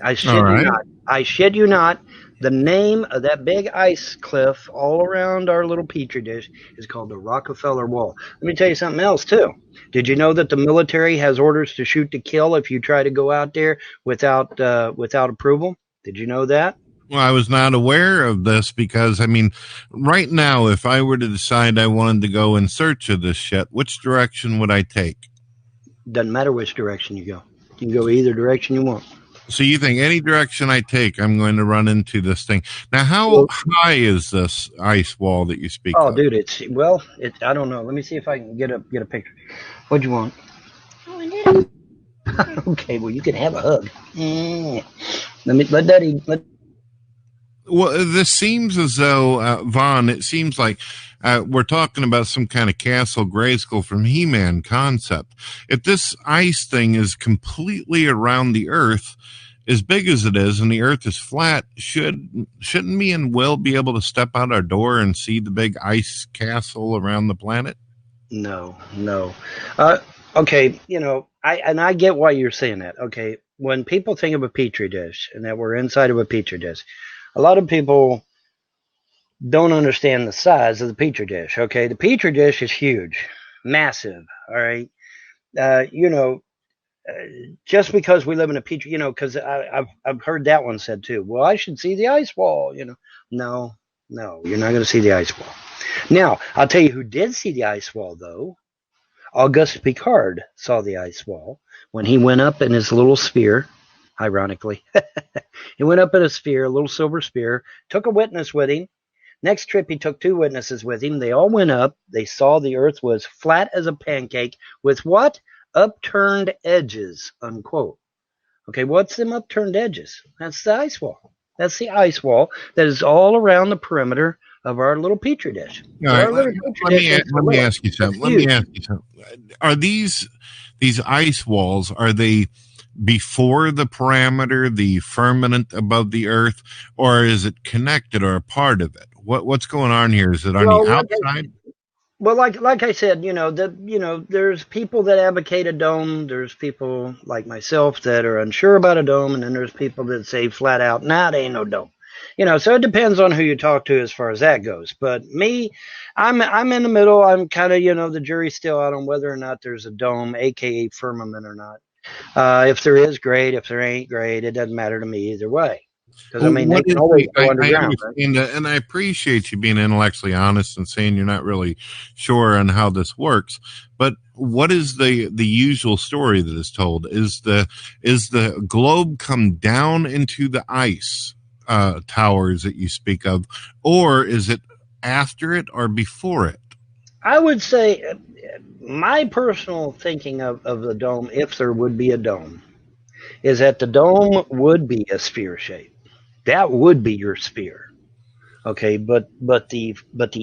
I shit you not. I shit you not. The name of that big ice cliff all around our little petri dish is called the Rockefeller Wall. Let me tell you something else, too. Did you know that the military has orders to shoot to kill if you try to go out there without approval? Did you know that? Well, I was not aware of this because, I mean, right now, if I were to decide I wanted to go in search of this shit, which direction would I take? Doesn't matter which direction you go. You can go either direction you want. So you think any direction I take, I'm going to run into this thing. Now, how high is this ice wall that you speak of? Oh, dude, I don't know. Let me see if I can get a picture. What'd you want? Okay, well, you can have a hug. Let Daddy. Well, this seems as though, Vaughn, it seems like we're talking about some kind of Castle Grayskull from He-Man concept. If this ice thing is completely around the Earth, as big as it is, and the Earth is flat, shouldn't me and Will be able to step out our door and see the big ice castle around the planet? No. Okay, I get why you're saying that. Okay, when people think of a petri dish and that we're inside of a petri dish, a lot of people don't understand the size of the petri dish. Okay, the petri dish is huge, massive. All right, just because we live in a petri, because I've heard that one said too. Well, I should see the ice wall. No, you're not going to see the ice wall. Now, I'll tell you who did see the ice wall though. Auguste Piccard saw the ice wall when he went up in his little sphere. Ironically, he went up in a sphere, a little silver sphere, took a witness with him. Next trip, he took 2 witnesses with him. They all went up. They saw the earth was flat as a pancake with what? Upturned edges, unquote. Okay, what's them upturned edges? That's the ice wall. That's the ice wall that is all around the perimeter of our little petri dish. All right, let me ask you something. Are these ice walls, are they before the parameter, the firmament above the earth, or is it connected or a part of it? What's going on here? Is it on the outside? Well, like I said, there's people that advocate a dome. There's people like myself that are unsure about a dome, and then there's people that say flat out, nah, it ain't no dome. So it depends on who you talk to as far as that goes. But me, I'm in the middle. I'm kind of, the jury's still out on whether or not there's a dome, aka firmament, or not. If there is, great. If there ain't, great. It doesn't matter to me either way. Because they can always go underground. And I appreciate you being intellectually honest and saying you're not really sure on how this works. But what is the usual story that is told? Is the globe come down into the ice towers that you speak of, or is it after it or before it? I would say my personal thinking of the dome, if there would be a dome, is that the dome would be a sphere shape. That would be your sphere. Okay, but the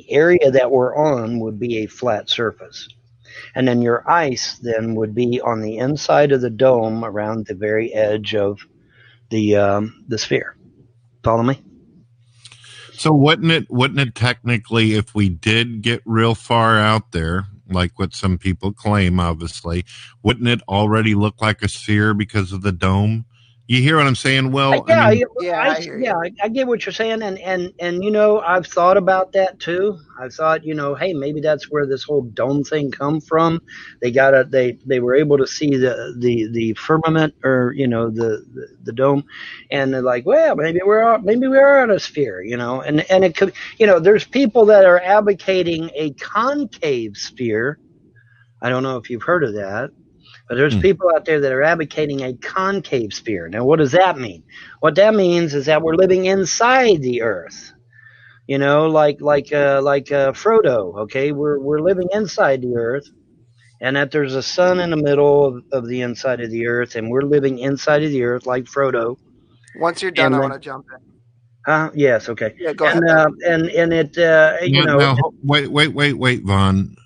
area that we're on would be a flat surface. And then your ice then would be on the inside of the dome around the very edge of the sphere. Follow me? So wouldn't it technically, if we did get real far out there, like what some people claim, obviously, wouldn't it already look like a sphere because of the dome? You hear what I'm saying? Well, I get what you're saying, and I've thought about that too. I thought, hey, maybe that's where this whole dome thing come from. They were able to see the firmament, or the dome, and they're like, well, maybe we are on a sphere, and it could, there's people that are advocating a concave sphere. I don't know if you've heard of that. But there's people out there that are advocating a concave sphere. Now, what does that mean? What that means is that we're living inside the Earth. You know, like Frodo. Okay, we're living inside the Earth, and that there's a sun in the middle of the inside of the Earth, and we're living inside of the Earth like Frodo. Once you're done, I want to jump in. Yes, okay. Yeah, go ahead. And it, you know. Now, wait, Vaughn.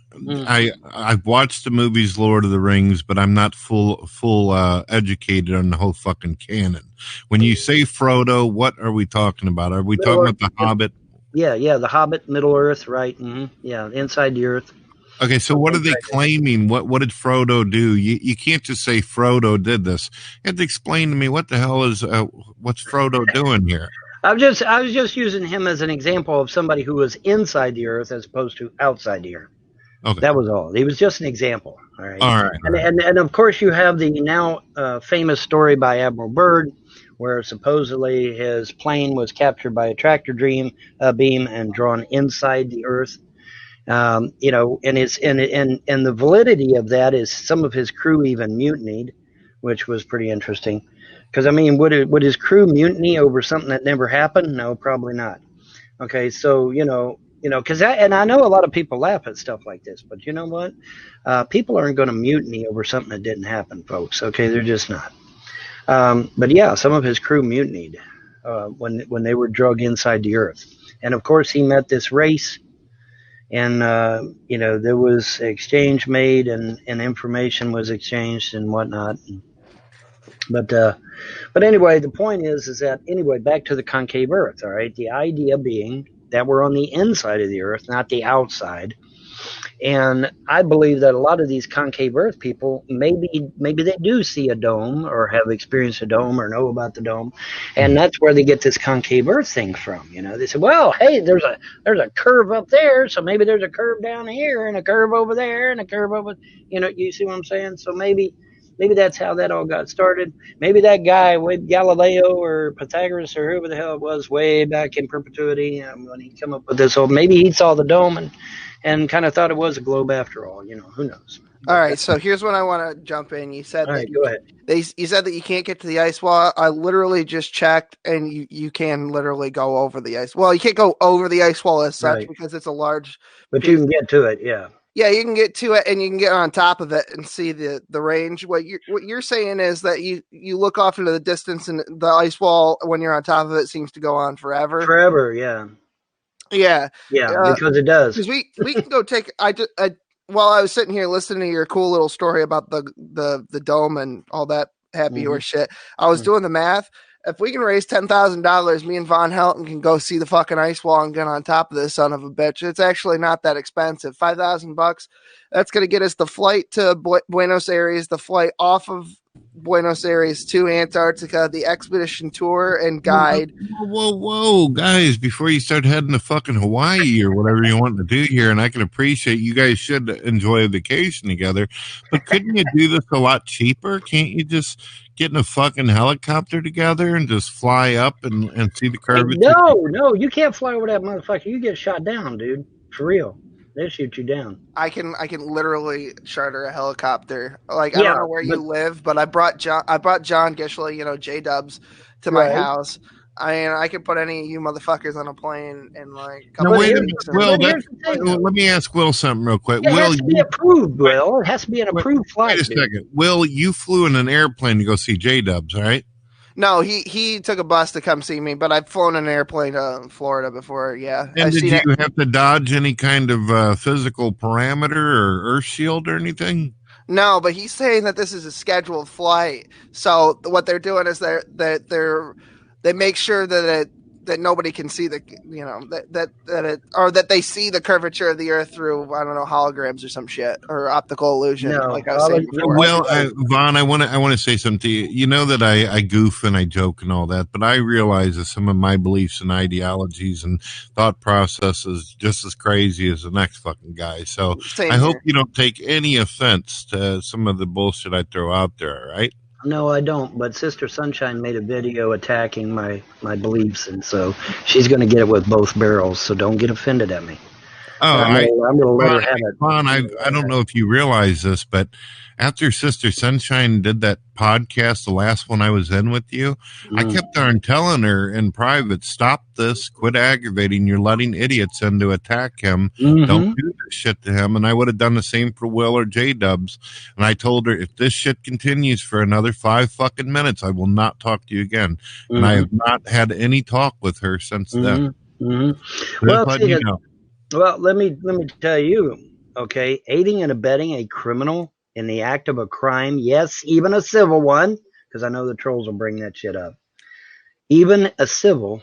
I've watched the movies Lord of the Rings, but I'm not full educated on the whole fucking canon. When you say Frodo, what are we talking about? Are we talking about the Hobbit? Yeah, the Hobbit, Middle Earth, right? Yeah, inside the Earth. Okay, so what are they claiming? What did Frodo do? You can't just say Frodo did this. You have to explain to me what the hell is what's Frodo doing here. I was just using him as an example of somebody who was inside the Earth as opposed to outside the Earth. Okay. That was all. He was just an example. All right. All right. And of course you have the now famous story by Admiral Byrd, where supposedly his plane was captured by a tractor beam and drawn inside the Earth. You know, and the validity of that is some of his crew even mutinied, which was pretty interesting. Because I mean, would his crew mutiny over something that never happened? No, probably not. Okay, so you know, because I know a lot of people laugh at stuff like this, but you know what? People aren't going to mutiny over something that didn't happen, folks. Okay, they're just not. But yeah, some of his crew mutinied when they were drug inside the Earth, and of course he met this race, and you know, there was exchange made, and information was exchanged and whatnot. But anyway, the point is that anyway, back to the concave Earth. All right, the idea being that we're on the inside of the Earth, not the outside. And I believe that a lot of these concave Earth people, maybe they do see a dome or have experienced a dome or know about the dome, and that's where they get this concave Earth thing from. You know, they say, well, hey, there's a curve up there, so maybe there's a curve down here and a curve over there and a curve over. You know, you see what I'm saying? So maybe that's how that all got started. Maybe that guy with Galileo or Pythagoras or whoever the hell it was way back in perpetuity, when he came up with this whole, maybe he saw the dome and kind of thought it was a globe after all. You know, who knows? All right, so here's when I want to jump in. You said go ahead. You said that you can't get to the ice wall. I literally just checked, and you can literally go over the ice. Well, you can't go over the ice wall as such because it's a large. But you can get to it, yeah. Yeah, you can get to it, and you can get on top of it and see the range. What you're saying is that you look off into the distance, and the ice wall, when you're on top of it, seems to go on forever. Forever, yeah. Yeah, because it does. Because we can go take. While I was sitting here listening to your cool little story about the dome and all that happy horse shit, I was doing the math. If we can raise $10,000, me and Von Helton can go see the fucking ice wall and get on top of this son of a bitch. It's actually not that expensive. $5,000. That's going to get us the flight to Buenos Aires, the flight off of Buenos Aires to Antarctica, the expedition tour and guide. Whoa, guys! Before you start heading to fucking Hawaii or whatever you want to do here, and I can appreciate you guys should enjoy a vacation together, but couldn't you do this a lot cheaper? Can't you just get in a fucking helicopter together and just fly up and see the curvature? No, you can't fly over that motherfucker. You get shot down, dude. For real. They shoot you down. I can literally charter a helicopter. Like, I don't know where you live, but I brought John Gishley, J-Dubs to my house. I mean, I could put any of you motherfuckers on a plane and like. Wait a minute, Will. Let me ask Will something real quick. It has to be approved, Will. It has to be an approved flight. Wait a second, Will. You flew in an airplane to go see J-Dubs, right? No, he took a bus to come see me, but I've flown an airplane to Florida before. Yeah. And did you have to dodge any kind of physical parameter or earth shield or anything? No, but he's saying that this is a scheduled flight. So what they're doing is they make sure that nobody can see that they see the curvature of the Earth through, I don't know, holograms or some shit or optical illusion. No, like I was saying before. Well, Vaughn, I want to say something to you. You know that I goof and I joke and all that, but I realize that some of my beliefs and ideologies and thought processes just as crazy as the next fucking guy. So I hope you don't take any offense to some of the bullshit I throw out there. All right? No, I don't. But Sister Sunshine made a video attacking my beliefs, and so she's going to get it with both barrels. So don't get offended at me. Oh, I'm gonna let her have it. Vaughn, I don't know if you realize this, but after Sister Sunshine did that podcast, the last one I was in with you, I kept on telling her in private, stop this, quit aggravating. You're letting idiots in to attack him. Don't do this shit to him. And I would have done the same for Will or J Dubs. And I told her, if this shit continues for another 5 fucking minutes, I will not talk to you again. And I have not had any talk with her since then. Well, well, let me tell you, okay, aiding and abetting a criminal in the act of a crime, yes, even a civil one, because I know the trolls will bring that shit up. Even a civil,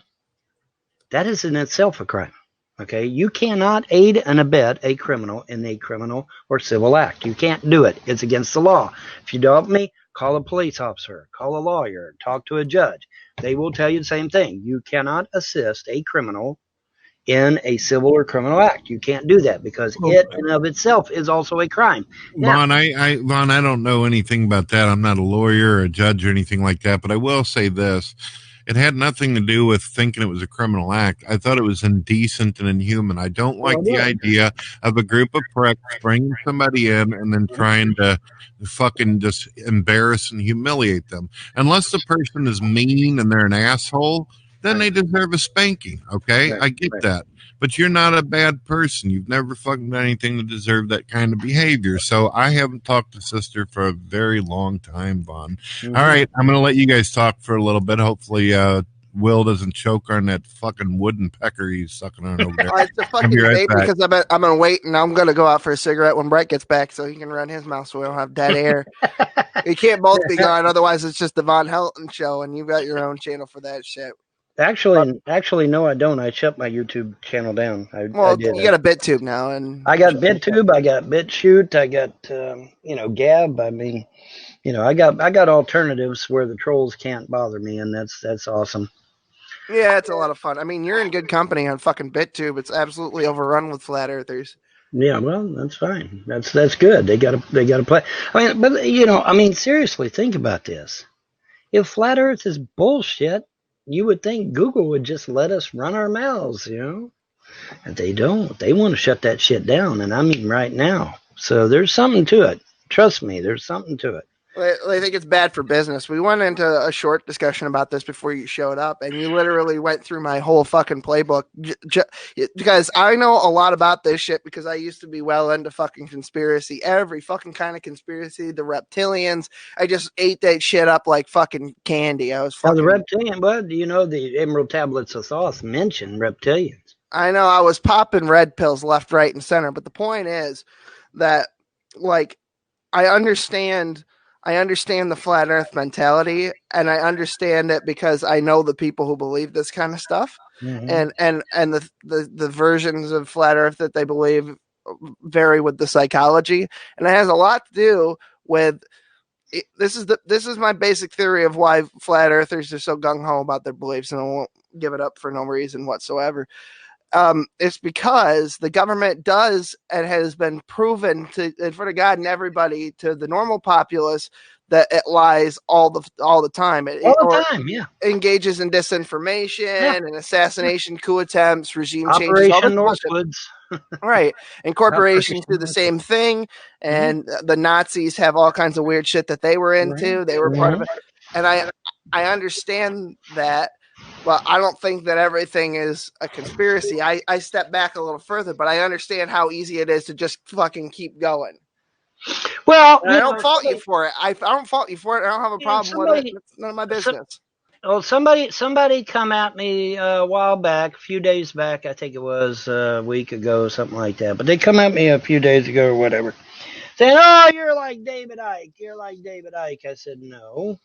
that is in itself a crime. Okay, you cannot aid and abet a criminal in a criminal or civil act. You can't do it. It's against the law. If you doubt me, call a police officer, call a lawyer, talk to a judge. They will tell you the same thing. You cannot assist a criminal in a civil or criminal act. You can't do that because it in of itself is also a crime. Vaughn, Vaughn, I don't know anything about that. I'm not a lawyer or a judge or anything like that, but I will say this. It had nothing to do with thinking it was a criminal act. I thought it was indecent and inhuman. I don't like the idea of a group of pricks bringing somebody in and then trying to fucking just embarrass and humiliate them. Unless the person is mean and they're an asshole, then they deserve a spanking, okay? I get that. But you're not a bad person. You've never fucking done anything to deserve that kind of behavior. So I haven't talked to Sister for a very long time, Vaughn. All right, I'm going to let you guys talk for a little bit. Hopefully Will doesn't choke on that fucking wooden pecker he's sucking on over there. It's a fucking bait because I'm going to wait and I'm going to go out for a cigarette when Brett gets back so he can run his mouth so we don't have dead air. We can't both be gone. Otherwise, it's just the Von Helton show and you've got your own channel for that shit. Actually, no, I don't. I shut my YouTube channel down. I you got a BitTube now, and I got BitTube, I got BitChute, I got Gab. I mean, I got alternatives where the trolls can't bother me, and that's awesome. Yeah, it's a lot of fun. I mean, you're in good company on fucking BitTube. It's absolutely overrun with flat earthers. Yeah, well, that's fine. That's good. They gotta play. I mean, but seriously, think about this. If flat Earth is bullshit, you would think Google would just let us run our mouths, And they don't. They want to shut that shit down, and I mean right now. So there's something to it. Trust me, there's something to it. I think it's bad for business. We went into a short discussion about this before you showed up, and you literally went through my whole fucking playbook. Because I know a lot about this shit because I used to be well into fucking conspiracy. Every fucking kind of conspiracy. The reptilians. I just ate that shit up like fucking candy. I was fucking... the reptilian, but the Emerald Tablets of Thoth mention reptilians. I know I was popping red pills left, right, and center. But the point is that, I understand the flat earth mentality, and I understand it because I know the people who believe this kind of stuff, and the versions of flat earth that they believe vary with the psychology, and it has a lot to do with this is my basic theory of why flat earthers are so gung-ho about their beliefs and won't give it up for no reason whatsoever. It's because the government does and has been proven to, in front of God and everybody, to the normal populace, that it lies all the time. Engages in disinformation and assassination, coup attempts, regime changes. Operation Northwoods. Right. And corporations do the same thing. And the Nazis have all kinds of weird shit that they were into. Right. They were part of it. And I understand that. Well, I don't think that everything is a conspiracy. I step back a little further, but I understand how easy it is to just fucking keep going. Well, I don't fault you for it. I don't fault you for it. I don't have a problem with it. It's none of my business. Somebody come at me a while back, a few days back. I think it was a week ago, something like that. But they come at me a few days ago or whatever, saying, "Oh, you're like David Icke. You're like David Icke." I said, "No,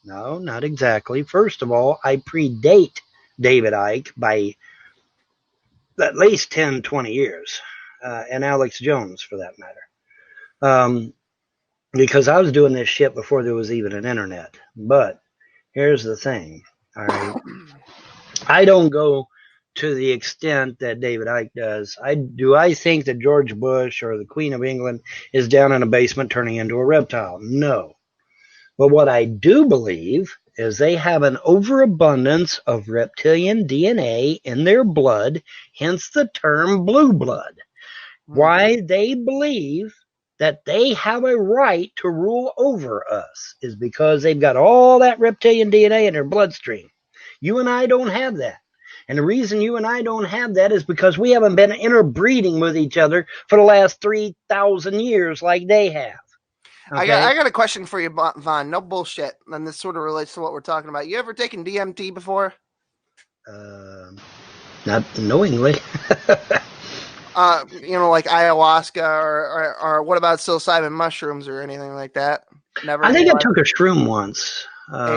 not exactly. First of all, I predate David Icke by at least 10, 20 years, and Alex Jones for that matter. Because I was doing this shit before there was even an internet. But here's the thing, all right? I don't go to the extent that David Icke does. I think that George Bush or the Queen of England is down in a basement turning into a reptile? No. But what I do believe is they have an overabundance of reptilian DNA in their blood, hence the term blue blood. Why they believe that they have a right to rule over us is because they've got all that reptilian DNA in their bloodstream. You and I don't have that. And the reason you and I don't have that is because we haven't been interbreeding with each other for the last 3,000 years like they have. Okay? I got a question for you, Vaughn. No bullshit. And this sort of relates to what we're talking about. You ever taken DMT before? Not knowingly. Like ayahuasca or what about psilocybin mushrooms or anything like that? Never. I think I took a shroom once.